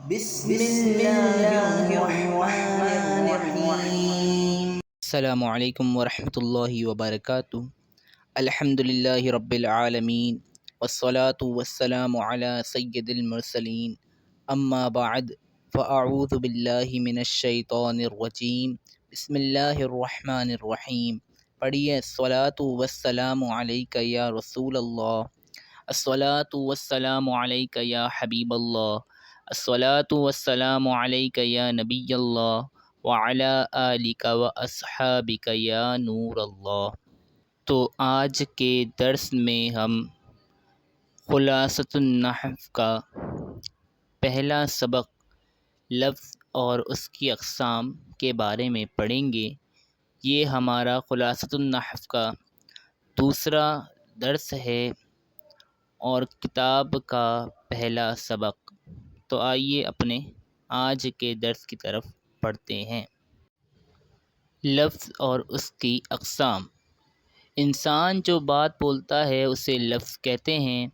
بسم الله الرحمن الرحيم. السلام علیکم ورحمۃ اللہ وبرکاتہ۔ الحمد للہ رب العالمین والصلاة والسلام علی سید المرسلین، اما بعد فاعوذ باللہ من الشیطان الرجیم، بسم اللہ الرحمن الرحیم۔ پڑھیے الصلاة والسلام علیک یا رسول اللہ، الصلاة والسلام علیک یا حبیب اللہ، الصلاة والسلام علیک یا نبی اللہ وعلی آلک و اصحابک یا نور اللہ۔ تو آج کے درس میں ہم خلاصۃ النحو کا پہلا سبق لفظ اور اس کی اقسام کے بارے میں پڑھیں گے۔ یہ ہمارا خلاصۃ النحو کا دوسرا درس ہے اور کتاب کا پہلا سبق۔ تو آئیے اپنے آج کے درس کی طرف پڑھتے ہیں۔ لفظ اور اس کی اقسام۔ انسان جو بات بولتا ہے اسے لفظ کہتے ہیں،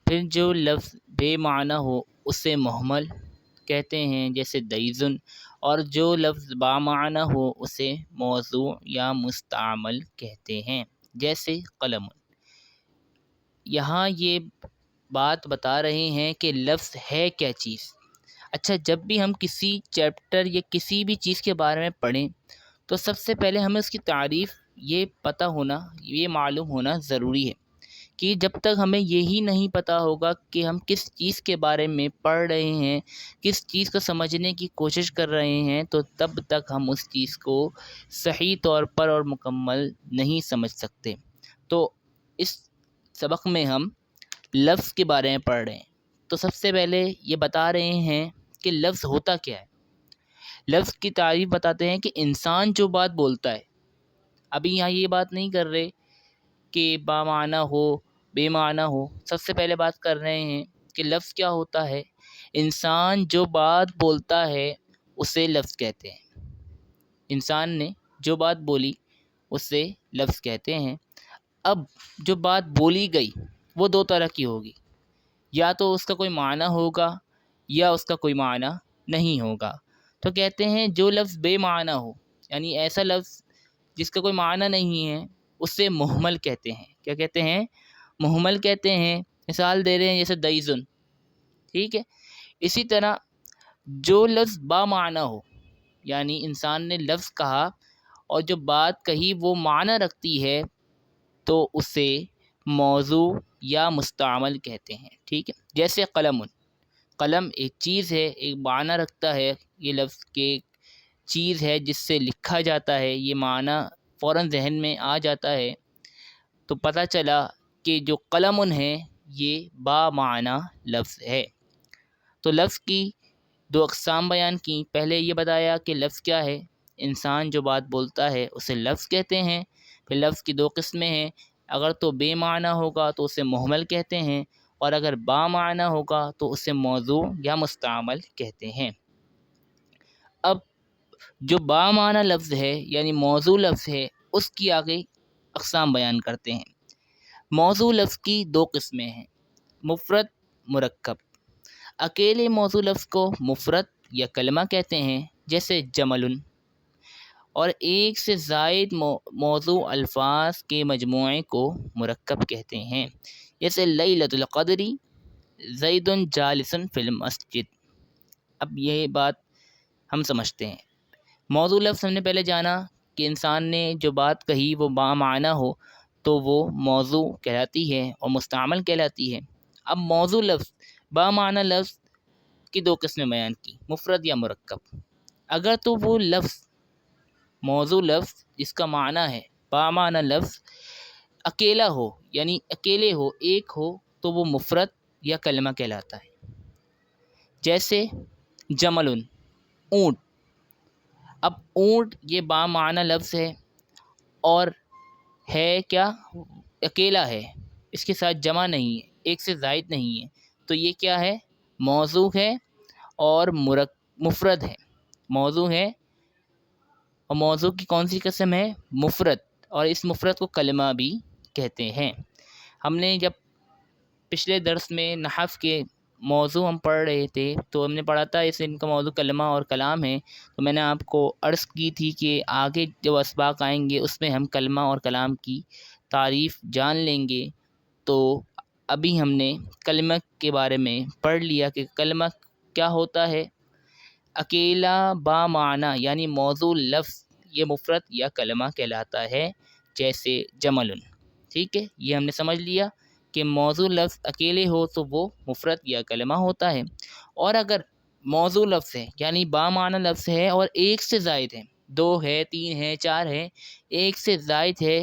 پھر جو لفظ بے معنی ہو اسے مہمل کہتے ہیں جیسے دیزن، اور جو لفظ بامعنی ہو اسے موضوع یا مستعمل کہتے ہیں جیسے قلم۔ یہاں یہ بات بتا رہے ہیں کہ لفظ ہے کیا چیز۔ اچھا، جب بھی ہم کسی چیپٹر یا کسی بھی چیز کے بارے میں پڑھیں تو سب سے پہلے ہمیں اس کی تعریف یہ پتہ ہونا، یہ معلوم ہونا ضروری ہے کہ جب تک ہمیں یہی نہیں پتہ ہوگا کہ ہم کس چیز کے بارے میں پڑھ رہے ہیں، کس چیز کو سمجھنے کی کوشش کر رہے ہیں، تو تب تک ہم اس چیز کو صحیح طور پر اور مکمل نہیں سمجھ سکتے۔ تو اس سبق میں ہم لفظ کے بارے میں پڑھ رہے ہیں، تو سب سے پہلے یہ بتا رہے ہیں کہ لفظ ہوتا کیا ہے۔ لفظ کی تعریف بتاتے ہیں کہ انسان جو بات بولتا ہے۔ ابھی یہاں یہ بات نہیں کر رہے کہ بامعنی ہو بے معنی ہو، سب سے پہلے بات کر رہے ہیں کہ لفظ کیا ہوتا ہے۔ انسان جو بات بولتا ہے اسے لفظ کہتے ہیں۔ انسان نے جو بات بولی اسے لفظ کہتے ہیں۔ اب جو بات بولی گئی وہ دو طرح کی ہوگی، یا تو اس کا کوئی معنی ہوگا یا اس کا کوئی معنی نہیں ہوگا۔ تو کہتے ہیں جو لفظ بے معنی ہو، یعنی ایسا لفظ جس کا کوئی معنی نہیں ہے، اسے مہمل کہتے ہیں۔ کیا کہتے ہیں؟ مہمل کہتے ہیں۔ مثال دے رہے ہیں جیسے دیزن، ٹھیک ہے۔ اسی طرح جو لفظ با معنی ہو، یعنی انسان نے لفظ کہا اور جو بات کہی وہ معنی رکھتی ہے، تو اسے موضوع یا مستعمل کہتے ہیں، ٹھیک ہے۔ جیسے قلم، قلم ایک چیز ہے، ایک معنی رکھتا ہے، یہ لفظ کے چیز ہے جس سے لکھا جاتا ہے، یہ معنی فوراً ذہن میں آ جاتا ہے۔ تو پتہ چلا کہ جو قلم ہے یہ با معنی لفظ ہے۔ تو لفظ کی دو اقسام بیان کی۔ پہلے یہ بتایا کہ لفظ کیا ہے۔ انسان جو بات بولتا ہے اسے لفظ کہتے ہیں۔ پھر لفظ کی دو قسمیں ہیں، اگر تو بے معنی ہوگا تو اسے مہمل کہتے ہیں، اور اگر با معنی ہوگا تو اسے موضوع یا مستعمل کہتے ہیں۔ اب جو با معنی لفظ ہے یعنی موضوع لفظ ہے، اس کی آگے اقسام بیان کرتے ہیں۔ موضوع لفظ کی دو قسمیں ہیں، مفرد، مرکب۔ اکیلے موضوع لفظ کو مفرد یا کلمہ کہتے ہیں جیسے جمل، اور ایک سے زائد موضوع الفاظ کے مجموعے کو مرکب کہتے ہیں جیسے لیلۃ القدر زید جالس فی المسجد۔ اب یہ بات ہم سمجھتے ہیں۔ موضوع لفظ ہم نے پہلے جانا کہ انسان نے جو بات کہی وہ با معنی ہو تو وہ موضوع کہلاتی ہے اور مستعمل کہلاتی ہے۔ اب موضوع لفظ، با معنی لفظ کی دو قسمیں بیان کی، مفرد یا مرکب۔ اگر تو وہ لفظ موضوع لفظ جس کا معنی ہے با معنی لفظ اکیلا ہو، یعنی اکیلے ہو، ایک ہو، تو وہ مفرد یا کلمہ کہلاتا ہے۔ جیسے جمل، اونٹ۔ اب اونٹ یہ با معنی لفظ ہے اور ہے کیا؟ اکیلا ہے، اس کے ساتھ جمع نہیں ہے، ایک سے زائد نہیں ہے، تو یہ کیا ہے؟ موضوع ہے اور مفرد ہے۔ موضوع ہے، اور موضوع کی کون سی قسم ہے؟ مفرد، اور اس مفرد کو کلمہ بھی کہتے ہیں۔ ہم نے جب پچھلے درس میں نحو کے موضوع ہم پڑھ رہے تھے تو ہم نے پڑھا تھا اس ان کا موضوع کلمہ اور کلام ہے، تو میں نے آپ کو عرض کی تھی کہ آگے جو اسباق آئیں گے اس میں ہم کلمہ اور کلام کی تعریف جان لیں گے۔ تو ابھی ہم نے کلمہ کے بارے میں پڑھ لیا کہ کلمہ کیا ہوتا ہے۔ اکیلا با معنی یعنی موضوع لفظ یہ مفرد یا کلمہ کہلاتا ہے، جیسے جمل، ٹھیک ہے، یہ ہم نے سمجھ لیا کہ موضوع لفظ اکیلے ہو تو وہ مفرد یا کلمہ ہوتا ہے، اور اگر موضوع لفظ ہے یعنی با معنی لفظ ہے اور ایک سے زائد ہے، 2 ہے، 3 ہے، 4 ہے، ایک سے زائد ہے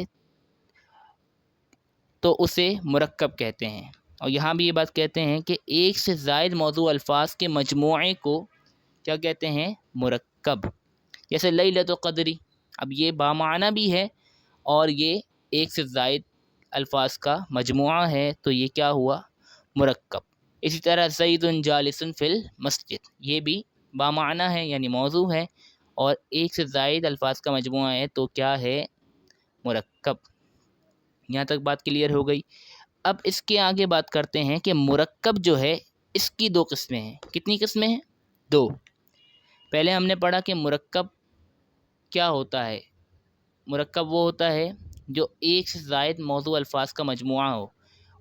تو اسے مرکب کہتے ہیں۔ اور یہاں بھی یہ بات کہتے ہیں کہ ایک سے زائد موضوع الفاظ کے مجموعے کو کیا کہتے ہیں؟ مرکب۔ جیسے لیلۃ القدری، اب یہ بامعنی بھی ہے اور یہ ایک سے زائد الفاظ کا مجموعہ ہے، تو یہ کیا ہوا؟ مرکب۔ اسی طرح زید جالس فی المسجد، یہ بھی بامعنی ہے یعنی موضوع ہے اور ایک سے زائد الفاظ کا مجموعہ ہے تو کیا ہے؟ مرکب۔ یہاں تک بات کلیئر ہو گئی۔ اب اس کے آگے بات کرتے ہیں کہ مرکب جو ہے اس کی 2 قسمیں ہیں۔ کتنی قسمیں ہیں؟ 2۔ پہلے ہم نے پڑھا کہ مرکب کیا ہوتا ہے۔ مرکب وہ ہوتا ہے جو ایک سے زائد موضوع الفاظ کا مجموعہ ہو،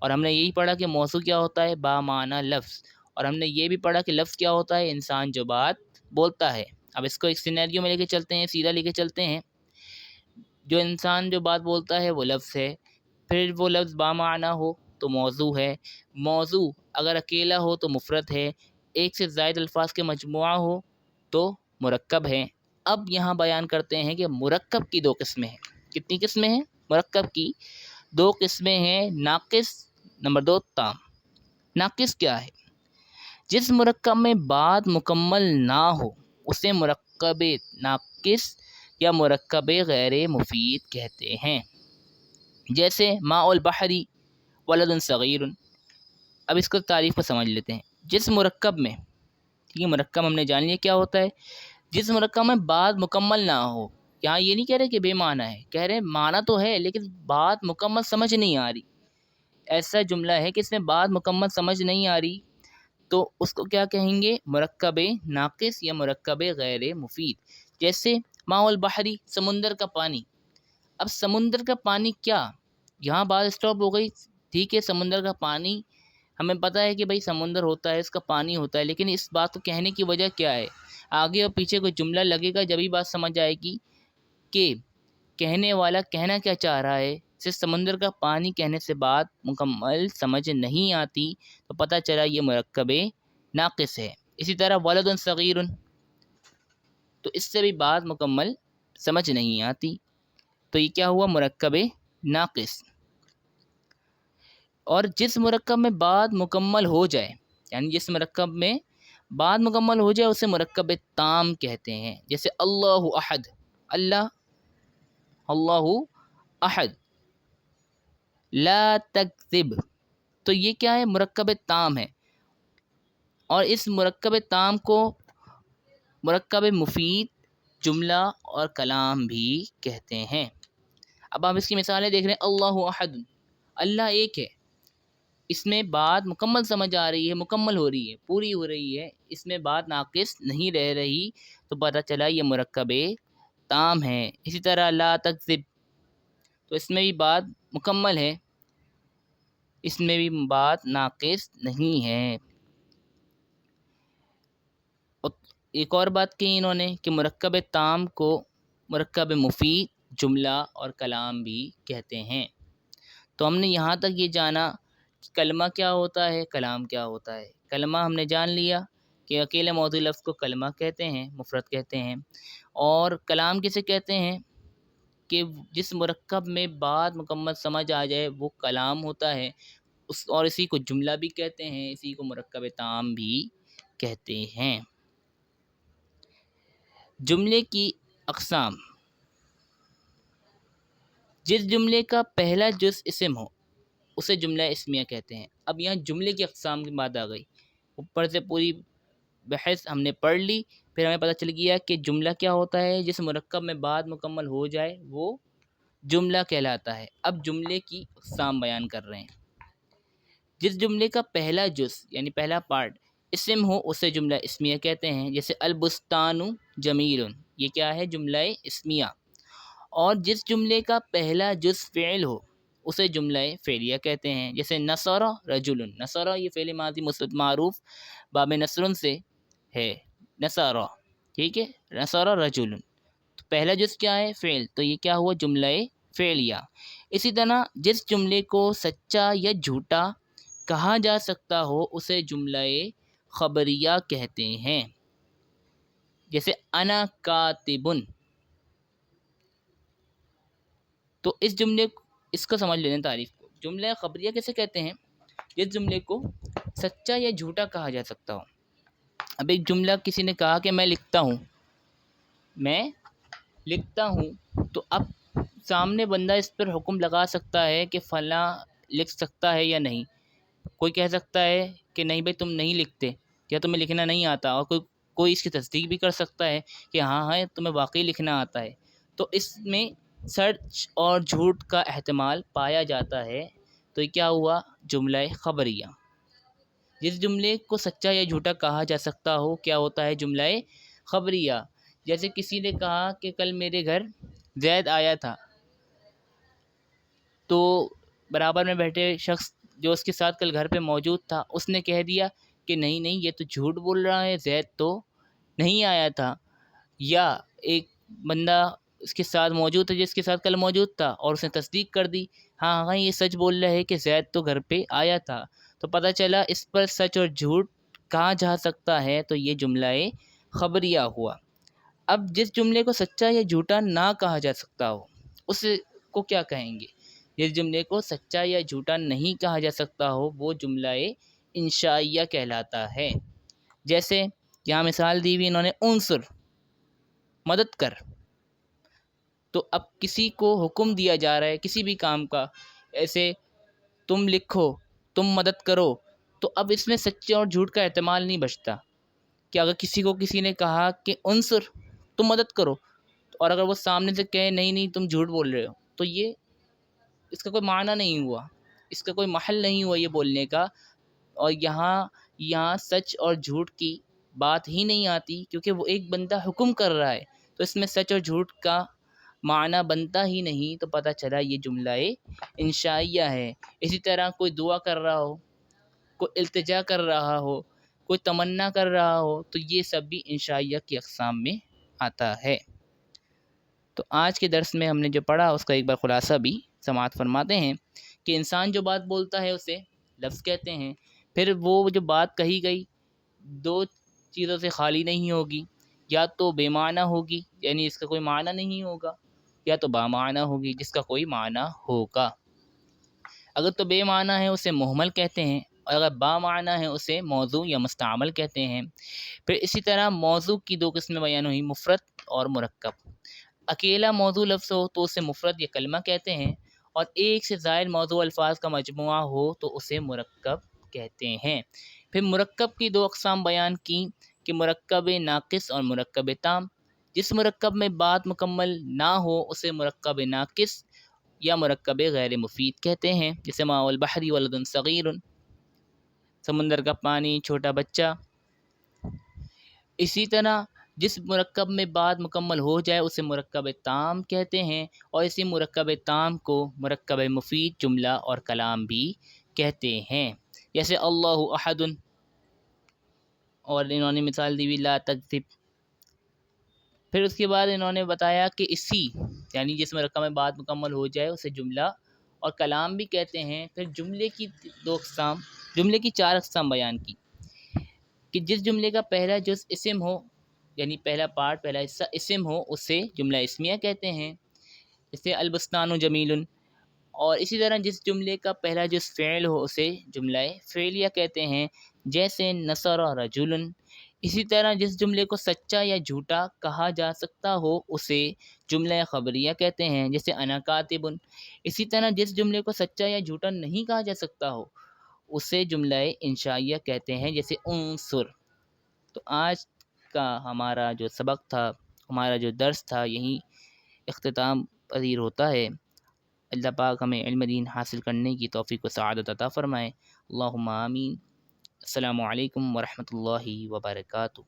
اور ہم نے یہی پڑھا کہ موضوع کیا ہوتا ہے؟ با معنی لفظ، اور ہم نے یہ بھی پڑھا کہ لفظ کیا ہوتا ہے؟ انسان جو بات بولتا ہے۔ اب اس کو ایک سینیریو میں لے کے چلتے ہیں، سیدھا لے کے چلتے ہیں۔ جو انسان جو بات بولتا ہے وہ لفظ ہے، پھر وہ لفظ با معنی ہو تو موضوع ہے، موضوع اگر اکیلا ہو تو مفرد ہے، ایک سے زائد الفاظ کے مجموعہ ہو تو مرکب ہے۔ اب یہاں بیان کرتے ہیں کہ مرکب کی 2 قسمیں ہیں۔ کتنی قسمیں ہیں؟ مرکب کی 2 قسمیں ہیں، ناقص، نمبر 2 تام۔ ناقص کیا ہے؟ جس مرکب میں بات مکمل نہ ہو اسے مرکب ناقص یا مرکب غیر مفید کہتے ہیں، جیسے ماء البحری ولد صغیر۔ اب اس کو تعریف کو سمجھ لیتے ہیں۔ جس مرکب میں، ٹھیک ہے، مرکب ہم نے جان لیا کیا ہوتا ہے، جس مرکب میں بات مکمل نہ ہو۔ یہاں یہ نہیں کہہ رہے کہ بے معنی ہے، کہہ رہے معنی تو ہے لیکن بات مکمل سمجھ نہیں آ رہی۔ ایسا جملہ ہے کہ اس میں بات مکمل سمجھ نہیں آ رہی تو اس کو کیا کہیں گے؟ مرکب ناقص یا مرکب غیر مفید۔ جیسے ماء البحری، سمندر کا پانی۔ اب سمندر کا پانی کیا؟ یہاں بات اسٹاپ ہو گئی، ٹھیک ہے، سمندر کا پانی ہمیں پتہ ہے کہ بھائی سمندر ہوتا ہے، اس کا پانی ہوتا ہے، لیکن اس بات کو کہنے کی وجہ کیا ہے؟ آگے اور پیچھے کوئی جملہ لگے گا جبھی بات سمجھ آئے گی کہ کہنے والا کہنا کیا چاہ رہا ہے۔ صرف سمندر کا پانی کہنے سے بات مکمل سمجھ نہیں آتی تو پتہ چلا یہ مرکب ناقص ہے۔ اسی طرح ولد صغیر، تو اس سے بھی بات مکمل سمجھ نہیں آتی تو یہ کیا ہوا؟ مرکب ناقص۔ اور جس مرکب میں بات مکمل ہو جائے، یعنی جس مرکب میں بات مکمل ہو جائے اسے مرکب تام کہتے ہیں، جیسے اللہ احد، اللہ احد، لا تکذب، تو یہ کیا ہے؟ مرکب تام ہے، اور اس مرکب تام کو مرکب مفید جملہ اور کلام بھی کہتے ہیں۔ اب آپ اس کی مثالیں دیکھ رہے ہیں، اللہ احد، اللہ ایک ہے، اس میں بات مکمل سمجھ آ رہی ہے، مکمل ہو رہی ہے، پوری ہو رہی ہے، اس میں بات ناقص نہیں رہ رہی تو پتہ چلا یہ مرکب تام ہے۔ اسی طرح لا تکذب، تو اس میں بھی بات مکمل ہے، اس میں بھی بات ناقص نہیں ہے۔ ایک اور بات کی انہوں نے کہ مرکب تام کو مرکب مفید جملہ اور کلام بھی کہتے ہیں۔ تو ہم نے یہاں تک یہ جانا کہ کلمہ کیا ہوتا ہے، کلام کیا ہوتا ہے۔ کلمہ ہم نے جان لیا کہ اکیلے موضوع لفظ کو کلمہ کہتے ہیں، مفرد کہتے ہیں، اور کلام کسے کہتے ہیں کہ جس مرکب میں بات مکمل سمجھ آ جائے وہ کلام ہوتا ہے، اور اسی کو جملہ بھی کہتے ہیں، اسی کو مرکب تام بھی کہتے ہیں۔ جملے کی اقسام، جس جملے کا پہلا جز اسم ہو اسے جملہ اسمیہ کہتے ہیں۔ اب یہاں جملے کی اقسام کی بات آ گئی، اوپر سے پوری بحث ہم نے پڑھ لی، پھر ہمیں پتہ چل گیا کہ جملہ کیا ہوتا ہے، جس مرکب میں بات مکمل ہو جائے وہ جملہ کہلاتا ہے۔ اب جملے کی اقسام بیان کر رہے ہیں۔ جس جملے کا پہلا جز یعنی پہلا پارٹ اسم ہو اسے جملہ اسمیہ کہتے ہیں، جیسے البستان جمیل، یہ کیا ہے؟ جملہ اسمیہ۔ اور جس جملے کا پہلا جز فعل ہو اسے جملہ فعلیہ کہتے ہیں، جیسے نصر رجل، نصر یہ فعل ماضی مثبت معروف باب نصرن سے ہے، نصر، ٹھیک ہے، نصر رجل، تو پہلا جز کیا ہے؟ فعل، تو یہ کیا ہوا؟ جملہ فعلیہ۔ اسی طرح جس جملے کو سچا یا جھوٹا کہا جا سکتا ہو اسے جملہ خبریہ کہتے ہیں، جیسے انا کاتبن، تو اس جملے اس کو سمجھ لینا تعریف کو۔ جملہ خبریہ کیسے کہتے ہیں؟ جس جملے کو سچا یا جھوٹا کہا جا سکتا ہو۔ اب ایک جملہ کسی نے کہا کہ میں لکھتا ہوں، میں لکھتا ہوں، تو اب سامنے بندہ اس پر حکم لگا سکتا ہے کہ فلاں لکھ سکتا ہے یا نہیں۔ کوئی کہہ سکتا ہے کہ نہیں بھائی تم نہیں لکھتے، یا تمہیں لکھنا نہیں آتا، اور کوئی اس کی تصدیق بھی کر سکتا ہے کہ ہاں تمہیں واقعی لکھنا آتا ہے۔ تو اس میں سچ اور جھوٹ کا احتمال پایا جاتا ہے، تو یہ کیا ہوا؟ جملہ خبریہ۔ جس جملے کو سچا یا جھوٹا کہا جا سکتا ہو کیا ہوتا ہے؟ جملہ خبریہ۔ جیسے کسی نے کہا کہ کل میرے گھر زید آیا تھا، تو برابر میں بیٹھے شخص جو اس کے ساتھ کل گھر پہ موجود تھا اس نے کہہ دیا کہ نہیں نہیں یہ تو جھوٹ بول رہا ہے، زید تو نہیں آیا تھا۔ یا ایک بندہ اس کے ساتھ موجود تھا جس کے ساتھ کل موجود تھا، اور اس نے تصدیق کر دی ہاں یہ سچ بول رہا ہے کہ زید تو گھر پہ آیا تھا، تو پتہ چلا اس پر سچ اور جھوٹ کہا جا سکتا ہے، تو یہ جملہ خبریہ ہوا۔ اب جس جملے کو سچا یا جھوٹا نہ کہا جا سکتا ہو اس کو کیا کہیں گے؟ جس جملے کو سچا یا جھوٹا نہیں کہا جا سکتا ہو وہ جملہ انشائیہ کہلاتا ہے۔ جیسے یہاں مثال دی ہوئی انہوں نے انصر، مدد کر، تو اب کسی کو حکم دیا جا رہا ہے کسی بھی کام کا، ایسے تم لکھو، تم مدد کرو، تو اب اس میں سچے اور جھوٹ کا احتمال نہیں بچتا کہ اگر کسی کو کسی نے کہا کہ انصر تم مدد کرو، اور اگر وہ سامنے سے کہے نہیں نہیں تم جھوٹ بول رہے ہو، تو یہ اس کا کوئی معنی نہیں ہوا، اس کا کوئی محل نہیں ہوا یہ بولنے کا، اور یہاں سچ اور جھوٹ کی بات ہی نہیں آتی، کیونکہ وہ ایک بندہ حکم کر رہا ہے، تو اس میں سچ اور جھوٹ کا معنی بنتا ہی نہیں، تو پتہ چلا یہ جملہ انشائیہ ہے۔ اسی طرح کوئی دعا کر رہا ہو، کوئی التجا کر رہا ہو، کوئی تمنا کر رہا ہو، تو یہ سب بھی انشائیہ کی اقسام میں آتا ہے۔ تو آج کے درس میں ہم نے جو پڑھا اس کا ایک بار خلاصہ بھی سماعت فرماتے ہیں کہ انسان جو بات بولتا ہے اسے لفظ کہتے ہیں، پھر وہ جو بات کہی گئی دو چیزوں سے خالی نہیں ہوگی، یا تو بے معنی ہوگی یعنی اس کا کوئی معنی نہیں ہوگا، یا تو با معنی ہوگی جس کا کوئی معنی ہوگا۔ اگر تو بے معنی ہے اسے مہمل کہتے ہیں، اور اگر با معنی ہے اسے موضوع یا مستعمل کہتے ہیں۔ پھر اسی طرح موضوع کی دو قسمیں بیان ہوئی، مفرد اور مرکب۔ اکیلا موضوع لفظ ہو تو اسے مفرد یا کلمہ کہتے ہیں، اور ایک سے زائد موضوع الفاظ کا مجموعہ ہو تو اسے مرکب کہتے ہیں۔ پھر مرکب کی دو اقسام بیان کی کہ مرکب ناقص اور مرکب تام۔ جس مرکب میں بات مکمل نہ ہو اسے مرکب ناقص یا مرکب غیر مفید کہتے ہیں، جیسے ماء البحر ولد صغیر، سمندر کا پانی چھوٹا بچہ۔ اسی طرح جس مرکب میں بات مکمل ہو جائے اسے مرکب تام کہتے ہیں، اور اسی مرکب تام کو مرکب مفید جملہ اور کلام بھی کہتے ہیں، جیسے اللہ احد، اور انہوں نے مثال دی ہوئی لا تکذب۔ پھر اس کے بعد انہوں نے بتایا کہ اسی یعنی جس مرکب میں بات مکمل ہو جائے اسے جملہ اور کلام بھی کہتے ہیں۔ پھر جملے کی چار اقسام بیان کی کہ جس جملے کا پہلا جز اسم ہو یعنی پہلا پارٹ پہلا حصہ اسم ہو اسے جملہ اسمیہ کہتے ہیں، جیسے البستان جمیل، اور اسی طرح جس جملے کا پہلا جز فعل ہو اسے جملہ فعلیہ کہتے ہیں، جیسے نصر رجل۔ اسی طرح جس جملے کو سچا یا جھوٹا کہا جا سکتا ہو اسے جملہ خبریہ کہتے ہیں، جیسے انا کاتب۔ اسی طرح جس جملے کو سچا یا جھوٹا نہیں کہا جا سکتا ہو اسے جملہ انشائیہ کہتے ہیں، جیسے انصر۔ تو آج کا ہمارا جو سبق تھا، ہمارا جو درس تھا، یہیں اختتام پذیر ہوتا ہے۔ اللہ پاک ہمیں علم دین حاصل کرنے کی توفیق و سعادت عطا فرمائے۔ اللہم آمین۔ السلام علیکم ورحمۃ اللہ وبرکاتہ۔